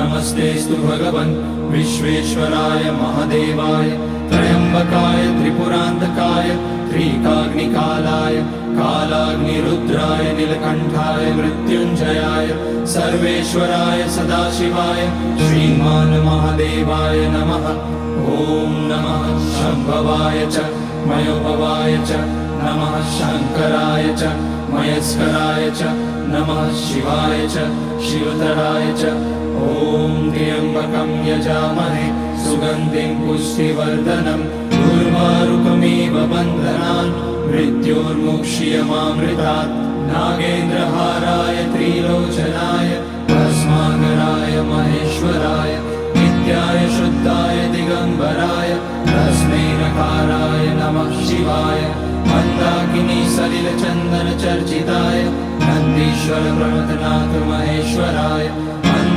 नमस्तेस्तु भगवन् विश्वेश्वराय महादेवाय त्र्यम्बकाय त्रिपुरान्तकाय त्रिकाग्निकालाय कालाग्निरुद्राय नीलकण्ठाय मृत्युञ्जयाय सर्वेश्वराय सदाशिवाय श्रीमान् महादेवाय नमः। ॐ नमः शम्भवाय च मयोभवाय च नमः शङ्कराय च मयस्कराय च नमः शिवाय च शिवतराय च। ॐ त्र्यम्बकं यजामहे सुगन्धिं पुष्टिवर्धनम् उर्वारुकमिव बन्धनान् मृत्योर्मुक्ष्यमामृतात्। नागेन्द्रहाराय त्रिलोचनाय